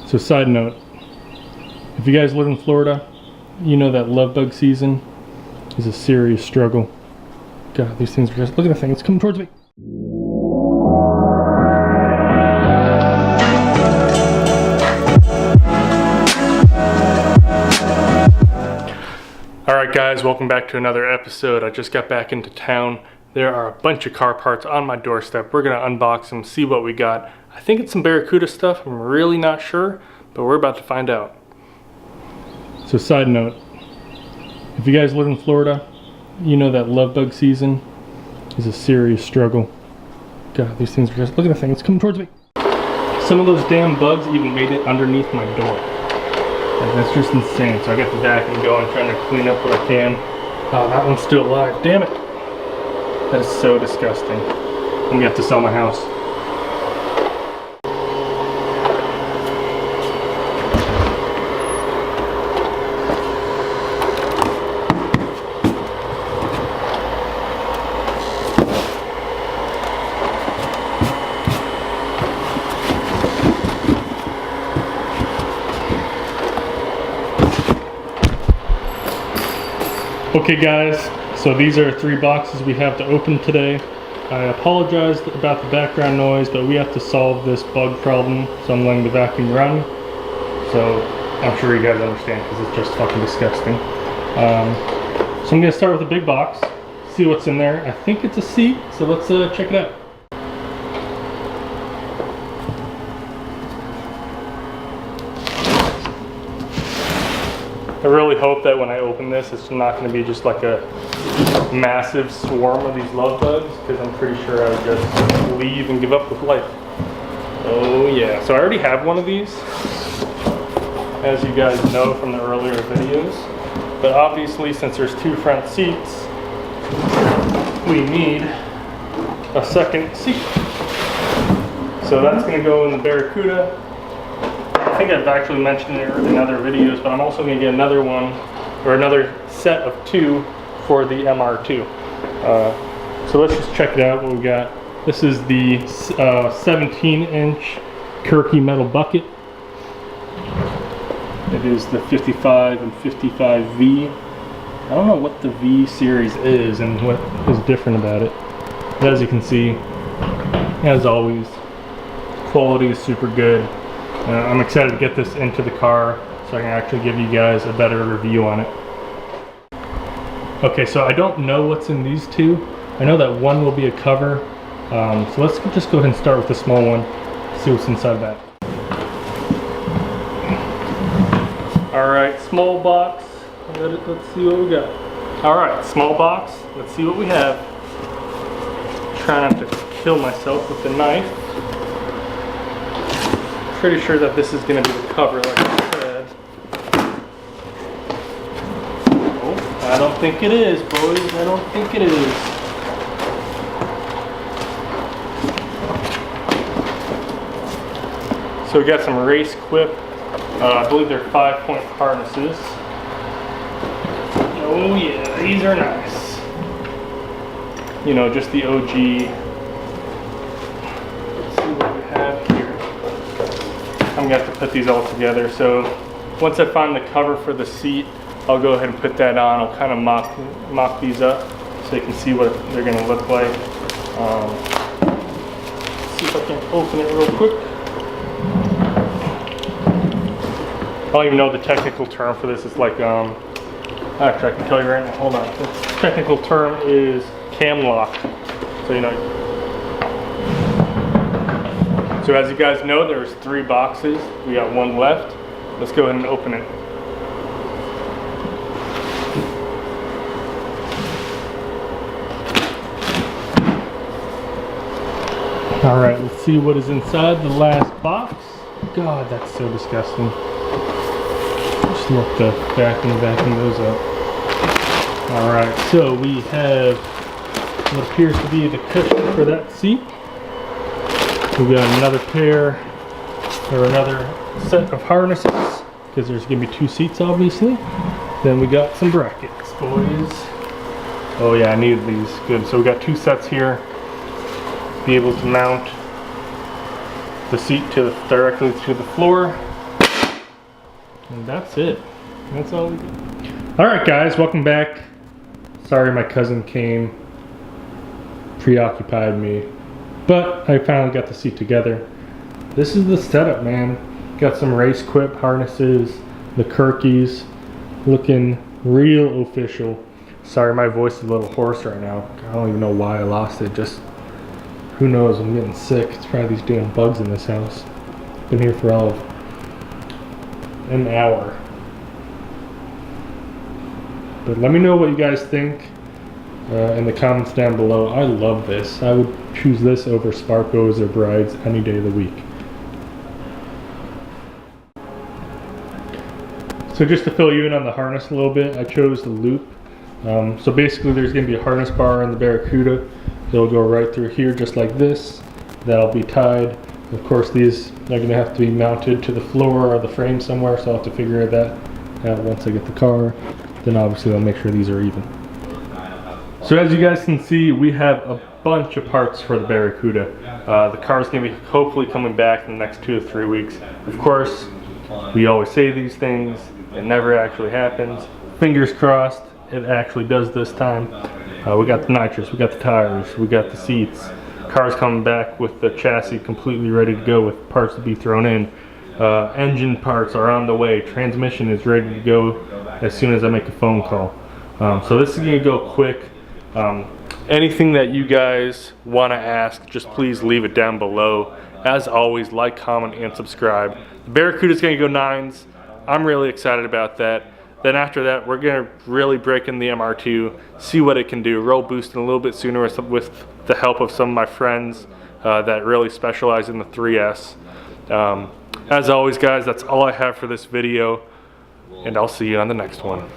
So side note, if you guys live in Florida, you know that love bug season is a serious struggle. God, these things are just, look at the thing, it's coming towards me. Alright guys, welcome back to another episode. I just got back into town. There are a bunch of car parts on my doorstep. We're gonna unbox them, see what we got. I think it's some Barracuda stuff, I'm really not sure, but we're about to find out. So side note, if you guys live in Florida, you know that love bug season is a serious struggle. God, these things are just, look at the thing, it's coming towards me. Some of those damn bugs even made it underneath my door. Like, that's just insane. So I got the vacuum going, trying to clean up what I can. Oh, that one's still alive, damn it. That is so disgusting. I'm gonna have to sell my house. Okay guys, so these are 3 boxes we have to open today. I apologize about the background noise, but we have to solve this bug problem, so I'm letting the vacuum run. So I'm sure you guys understand because it's just fucking disgusting. So I'm going to start with the big box, see what's in there. I think it's a seat, so let's check it out. I really hope that when I open this, it's not going to be just like a massive swarm of these love bugs, because I'm pretty sure I would just leave and give up with life. Oh yeah, so I already have one of these, as you guys know from the earlier videos, but obviously since there's 2 front seats, we need a second seat. So that's going to go in the Barracuda. I think I've actually mentioned it in other videos, but I'm also going to get another one, or another set of 2 for the MR2. So let's just check it out, what we got. This is the 17-inch Kirkey metal bucket. It is the 55 and 55V. I don't know what the V series is and what is different about it. But as you can see, as always, quality is super good. I'm excited to get this into the car so I can actually give you guys a better review on it. Okay, so I don't know what's in these 2. I know that one will be a cover. So let's just go ahead and start with the small one, see what's inside of that. Alright, small box. Let's see what we got. Alright, small box. Let's see what we have. Try not to kill myself with the knife. Pretty sure that this is going to be the cover, like I said. Oh, I don't think it is, boys. I don't think it is. So we got some RaceQuip. I believe they're 5-point harnesses. Oh yeah, these are nice. You know, just the OG. I'm going to have to put these all together. So once I find the cover for the seat, I'll go ahead and put that on. I'll kind of mock these up so you can see what they're going to look like. See if I can open it real quick. I don't even know the technical term for this. It's like, actually I can tell you right now, hold on. The technical term is cam lock. So you know. So as you guys know, there was 3 boxes. We got 1 left. Let's go ahead and open it. All right, let's see what is inside the last box. God, that's so disgusting. Just look the vacuum those up. All right, so we have what appears to be the cushion for that seat. We got another pair, or another set of harnesses, because there's going to be 2 seats obviously. Then we got some brackets, boys. Oh yeah, I needed these. Good. So we got 2 sets here. Be able to mount the seat directly to the floor. And that's it. That's all we got. Alright guys, welcome back. Sorry my cousin came, preoccupied me, but I finally got the seat together. This is the setup, man. Got some RaceQuip harnesses, the Kirkeys, looking real official. Sorry my voice is a little hoarse right now. I don't even know why I lost it. Just, who knows, I'm getting sick. It's probably these damn bugs in this house. Been here for all of an hour. But let me know what you guys think in the comments down below. I love this. I would choose this over Sparkos or Brides any day of the week. So just to fill you in on the harness a little bit, I chose the loop. So basically there's going to be a harness bar in the Barracuda. It'll go right through here just like this. That'll be tied. Of course these are going to have to be mounted to the floor or the frame somewhere, so I'll have to figure that out once I get the car. Then obviously I'll make sure these are even. So as you guys can see, we have a bunch of parts for the Barracuda. The car's going to be hopefully coming back in the next 2 to 3 weeks. Of course, we always say these things. It never actually happens. Fingers crossed, it actually does this time. We got the nitrous, we got the tires, we got the seats. Car's coming back with the chassis completely ready to go with parts to be thrown in. Engine parts are on the way. Transmission is ready to go as soon as I make a phone call. So this is going to go quick. Anything that you guys want to ask, just please leave it down below. As always, like, comment, and subscribe. The Barracuda is going to go 9s. I'm really excited about that. Then after that, we're going to really break in the MR2, see what it can do, roll boosting a little bit sooner with the help of some of my friends that really specialize in the 3S. As always, guys, that's all I have for this video, and I'll see you on the next one.